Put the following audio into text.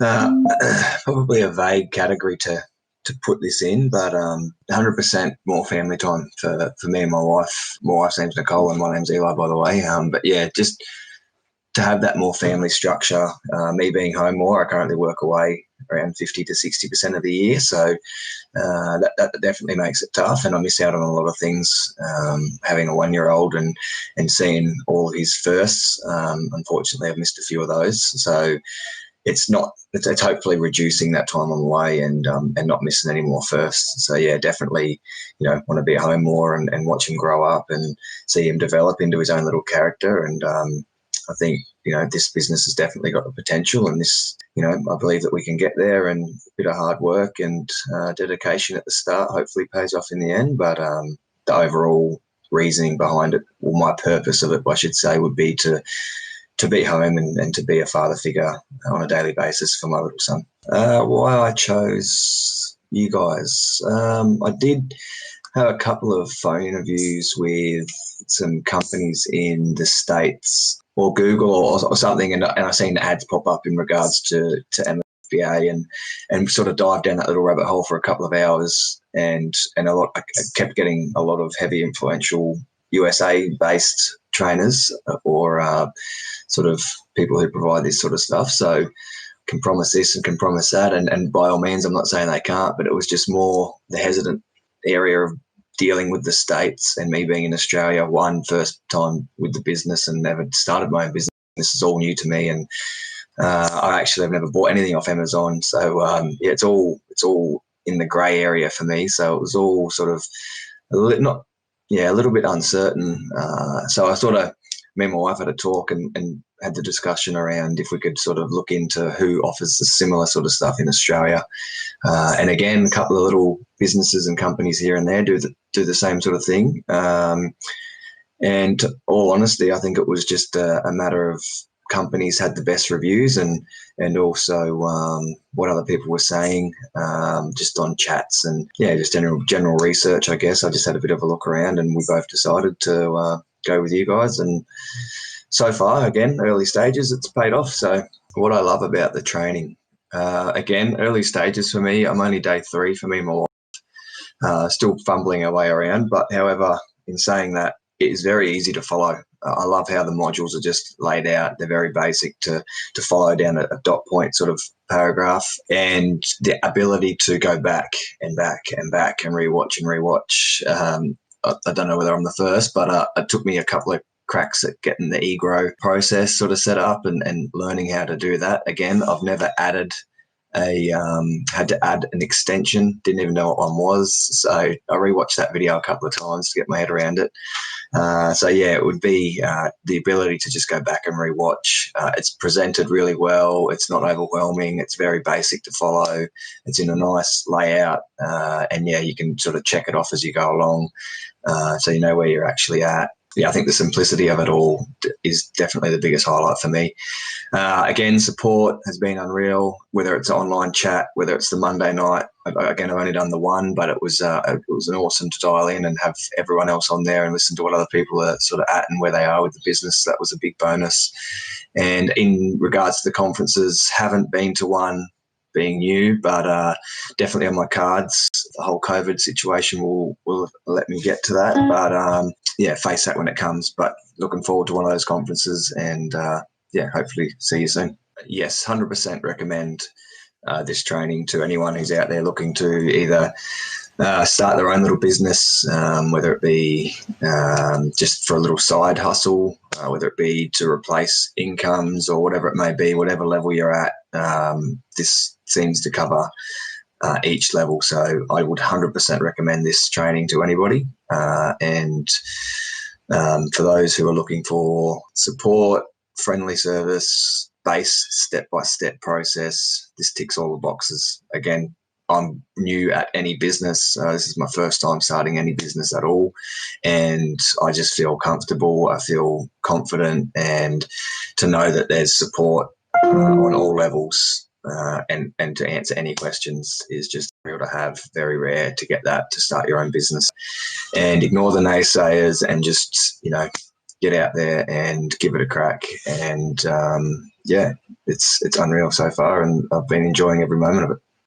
Uh, Probably a vague category to put this in, but 100% more family time for me and my wife. My wife's name's Nicole and my name's Eli, by the way. But yeah, just to have that more family structure. Me being home more, I currently work away around 50 to 60% of the year, so that definitely makes it tough, and I miss out on a lot of things. Having a 1-year-old and seeing all of his firsts, unfortunately, I've missed a few of those. So it's hopefully reducing that time on the way and not missing any more firsts. So yeah, definitely, want to be at home more and watch him grow up and see him develop into his own little character. And I think, this business has definitely got the potential, and this, I believe that we can get there, and a bit of hard work and dedication at the start hopefully pays off in the end. But the overall reasoning behind it, or my purpose of it, I should say, would be to be home and to be a father figure on a daily basis for my little son. Why I chose you guys. I did have a couple of phone interviews with some companies in the States, or Google or something, and I seen ads pop up in regards to MFBA and sort of dive down that little rabbit hole for a couple of hours, and I kept getting a lot of heavy influential USA-based trainers or sort of people who provide this sort of stuff. So can promise this and can promise that, and by all means, I'm not saying they can't, but it was just more the hesitant area of dealing with the States and me being in Australia, first time with the business and never started my own business. This is all new to me, and I actually have never bought anything off Amazon. So yeah, it's all in the grey area for me. So it was all sort of a little bit uncertain. So I sort of, me and my wife had a talk and had the discussion around if we could sort of look into who offers the similar sort of stuff in Australia. And again, a couple of little businesses and companies here and there do the same sort of thing. And all honesty, I think it was just a matter of companies had the best reviews and also what other people were saying just on chats and just general research, I guess. I just had a bit of a look around and we both decided to go with you guys, and so far, again, early stages, it's paid off. So what I love about the training, again, early stages for me, I'm only day 3 for me and my wife, still fumbling our way around, but however, in saying that, it is very easy to follow. I love how the modules are just laid out. They're very basic to follow down a dot point sort of paragraph, and the ability to go back and back and back and rewatch. I don't know whether I'm the first, but it took me a couple of cracks at getting the eGrow process sort of set up and learning how to do that. Again, I've never had to add an extension, didn't even know what one was. So I rewatched that video a couple of times to get my head around it. So yeah, it would be the ability to just go back and rewatch. It's presented really well. It's not overwhelming. It's very basic to follow. It's in a nice layout. And yeah, you can sort of check it off as you go along. So you know where you're actually at. Yeah, I think the simplicity of it all is definitely the biggest highlight for me. Again, support has been unreal, whether it's online chat, whether it's the Monday night. Again, I've only done the one, but it was an awesome to dial in and have everyone else on there and listen to what other people are sort of at and where they are with the business. That was a big bonus. And in regards to the conferences, haven't been to one, being new, but definitely on my cards. The whole COVID situation will let me get to that, but face that when it comes. But looking forward to one of those conferences, and hopefully see you soon. Yes, 100% recommend this training to anyone who's out there looking to either start their own little business, whether it be just for a little side hustle, whether it be to replace incomes or whatever it may be, whatever level you're at. This seems to cover each level. So I would 100% recommend this training to anybody. And for those who are looking for support, friendly service, base step-by-step process, this ticks all the boxes. Again, I'm new at any business. This is my first time starting any business at all. And I just feel comfortable. I feel confident, and to know that there's support on all levels and to answer any questions is just real to have. Very rare to get that to start your own business. And ignore the naysayers and just, get out there and give it a crack. And yeah, it's unreal so far, and I've been enjoying every moment of it.